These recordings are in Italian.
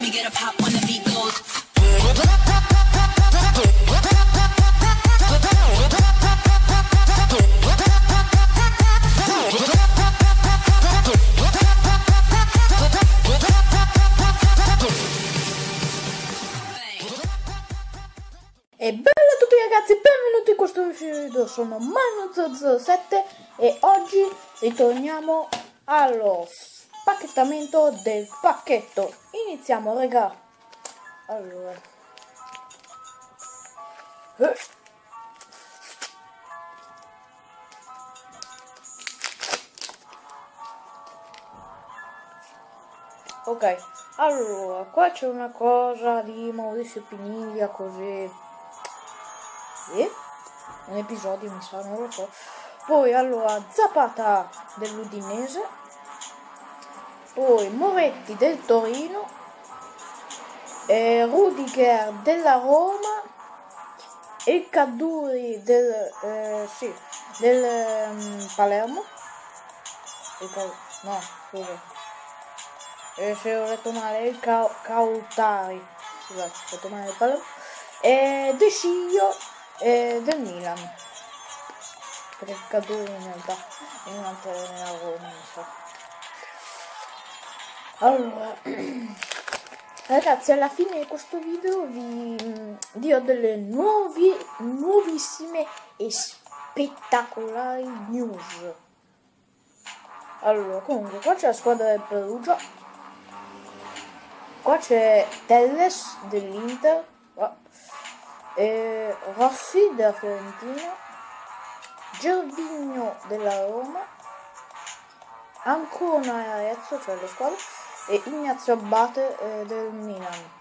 we get a pop when the beat goes. E bella a tutti ragazzi, benvenuti in questo video, sono Manu007 e oggi ritorniamo allo spacchettamento del pacchetto. Iniziamo raga. Allora ok, allora qua c'è una cosa di Maurizio Piniglia, così un episodio mi sa, non lo so. Poi allora Zapata dell'Udinese, poi Moretti del Torino, Rudiger della Roma, il Caduri del Palermo, no scusa, se ho detto male, il Cautari, scusate, ho detto male il Palermo, e De Sciglio del Milan, perché il Caduri in realtà è un altro nella Roma, non so. Allora ragazzi, alla fine di questo video vi ho delle nuovissime e spettacolari news. Allora, comunque qua c'è la squadra del Perugia, qua c'è Telles dell'Inter, Rossi della Fiorentina, Gervinho della Roma, Ancona e Arezzo, cioè le squadre, e Ignazio Abate del Milan.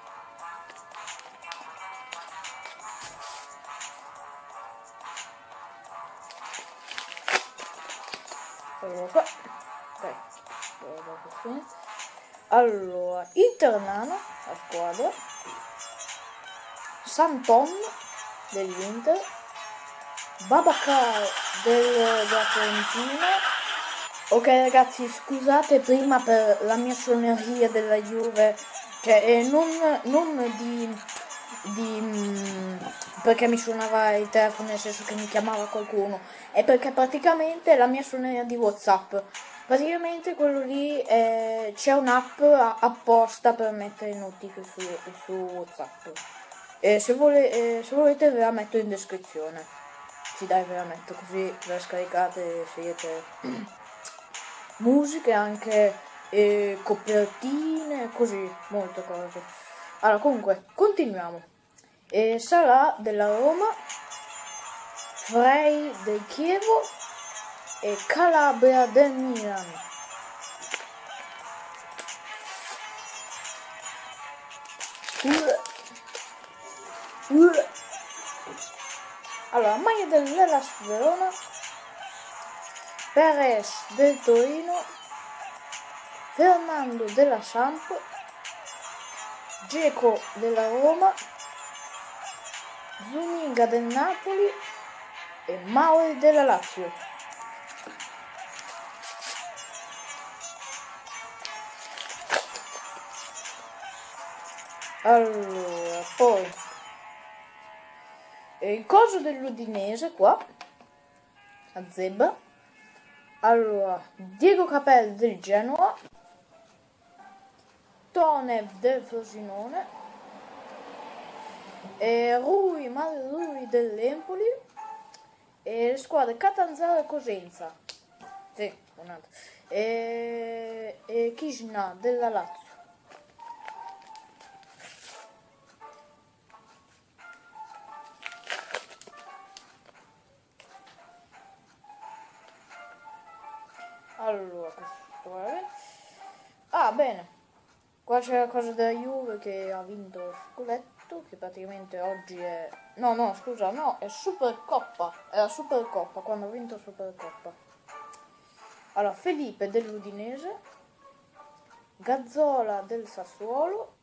Allora qua, ok, allora Internano, la squadra, Santon dell'Inter, Babacar della Fiorentina. Ok ragazzi, scusate prima per la mia suoneria della Juve, cioè non perché mi suonava il telefono, nel senso che mi chiamava qualcuno, è perché praticamente la mia suoneria di WhatsApp, praticamente quello lì c'è un'app apposta per mettere notifiche su WhatsApp. Se volete ve la metto in descrizione. Sì dai, ve la metto così la scaricate e scegliete musiche, anche copertine, così, molte cose. Allora comunque, continuiamo. Sarà della Roma, Frey del Chievo e Calabria del Milan. Allora, maglia dell'Hellas Verona, Perez del Torino, Fernando della Samp, Dzeko della Roma, Zuniga del Napoli e Mauri della Lazio. Allora, poi il coso dell'Udinese qua, a Zebra. Allora, Diego Capelli del Genoa, Tonev del Frosinone, Mario Rui dell'Empoli e le squadre Catanzaro e Cosenza, sì, un'altra, e Kishna della Lazio. Allora, bene, qua c'è la cosa della Juve che ha vinto il scudetto, che praticamente oggi è... No, scusa, no, è Supercoppa, è la Supercoppa, quando ha vinto Supercoppa. Allora, Felipe dell'Udinese, Gazzola del Sassuolo,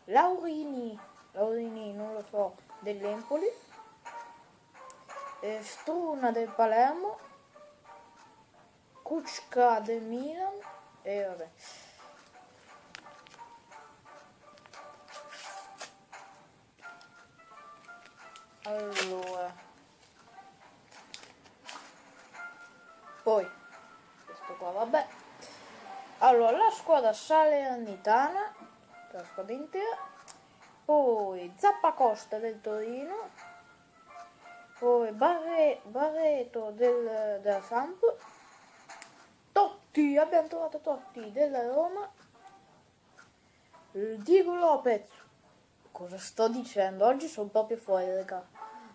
Laurini non lo so, dell'Empoli, Struna del Palermo, Kučka del Milan e vabbè. Allora, la squadra salernitana, la squadra intera, poi Zappacosta del Torino, poi Barreto della Samp, Totti, abbiamo trovato Totti della Roma, Diego Lopez, cosa sto dicendo? Oggi sono proprio fuori, raga.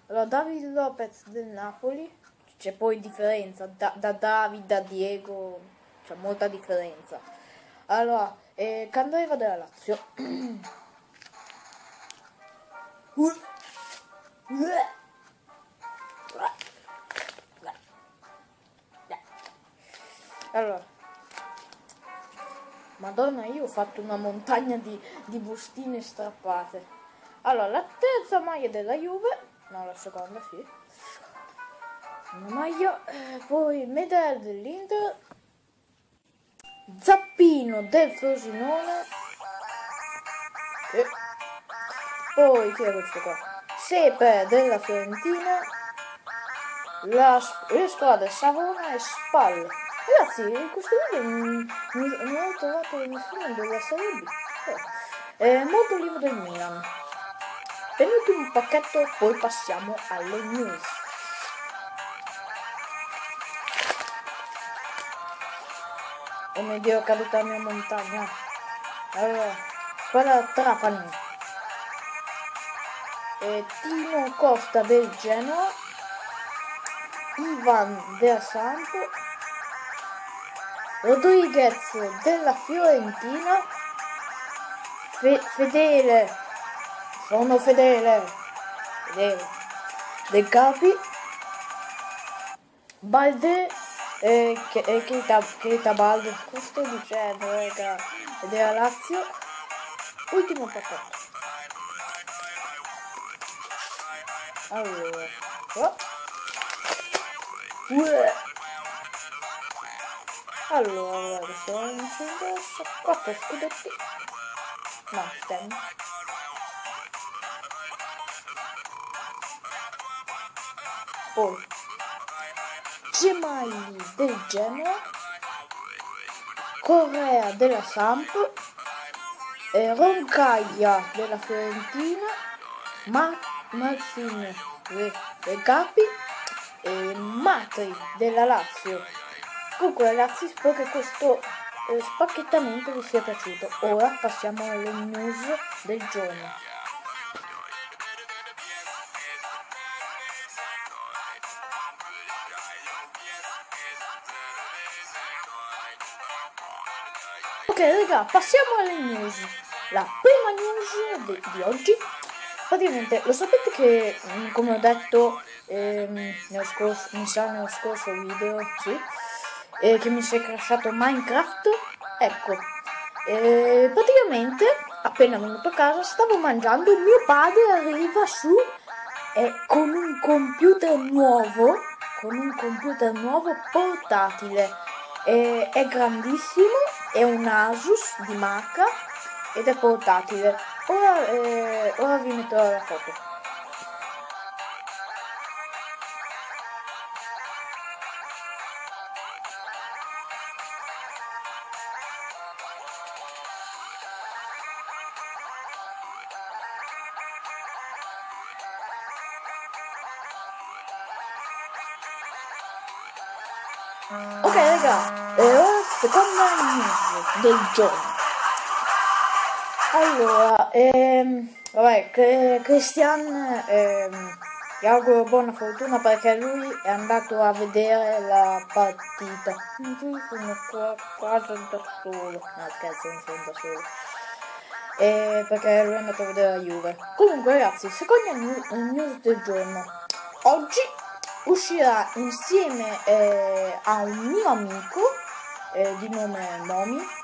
Allora, David Lopez del Napoli, c'è poi differenza, da David a Diego, c'è molta differenza. Allora, Candreva della Lazio. Allora, Madonna, io ho fatto una montagna di bustine strappate. Allora, la terza maglia della Juve, no, la seconda, sì. Una maglia, poi medaglia dell'Inter, Zappino del Frosinone, poi chi è questo qua? Sepe della Fiorentina, le squadre Savona e Spal. Ragazzi, in questo video non ho trovato nessuno della Serie B. Molto libro del Milan. Penultimo pacchetto, poi passiamo alle news. Oh mio Dio, è caduta la mia montagna. Allora, squadra Trapani. Tino Costa del Genoa, Ivan del Samp, Rodriguez della Fiorentina, Fedele del Capi, Balde, Keita Balde, cosa sto dicendo, raga, della Lazio, ultimo pacchetto. Allora, allora, adesso non ci interessa. 4 scudetti. No, stemmi. Poi Gemelli del Genoa, Correa della Samp, Roncaglia della Fiorentina, Marfin del Capi e Matri della Lazio. Comunque ragazzi, spero che questo spacchettamento vi sia piaciuto. Ora passiamo alle news del giorno. Ok raga, passiamo alle news. La prima news di oggi, praticamente lo sapete che, come ho detto nello scorso video, sì, che mi si è crashato Minecraft. Ecco, praticamente appena venuto a casa stavo mangiando, mio padre arriva su con un computer nuovo portatile, è grandissimo, è un Asus di marca ed è portatile. Ora vi metterò la foto. Ok raga, seconda news del giorno. Allora, vabbè, Christian, gli auguro buona fortuna perché lui è andato a vedere la partita. Io sono qua quasi da solo, no scherzo, non sono da solo. Perché lui è andato a vedere la Juve. Comunque ragazzi, seconda news del giorno. Oggi uscirà insieme a un mio amico di nome Momi,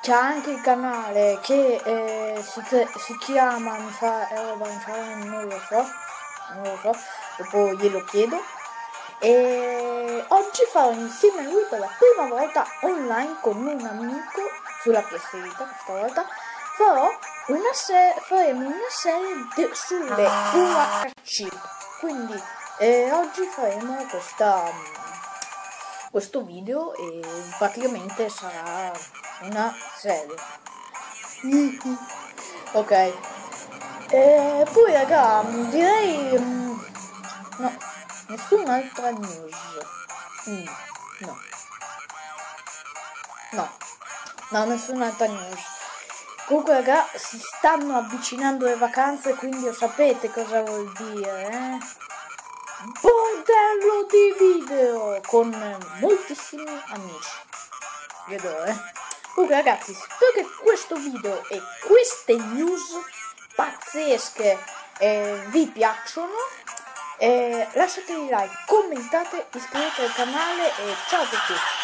che ha anche il canale che si chiama, mi sa, non lo so, dopo glielo chiedo. E oggi farò insieme a lui per la prima volta online con un amico sulla PS Vita. Questa volta faremo una serie sulle UHC, quindi oggi faremo questo video e praticamente sarà una serie. Ok. Poi raga, direi no, nessun'altra news. No, nessun'altra news. Comunque raga, si stanno avvicinando le vacanze, quindi lo sapete cosa vuol dire, eh? Bordello di video con moltissimi amici. Vedo, Comunque ragazzi, spero che questo video e queste news pazzesche vi piacciono. Lasciate un like, commentate, iscrivetevi al canale e ciao a tutti.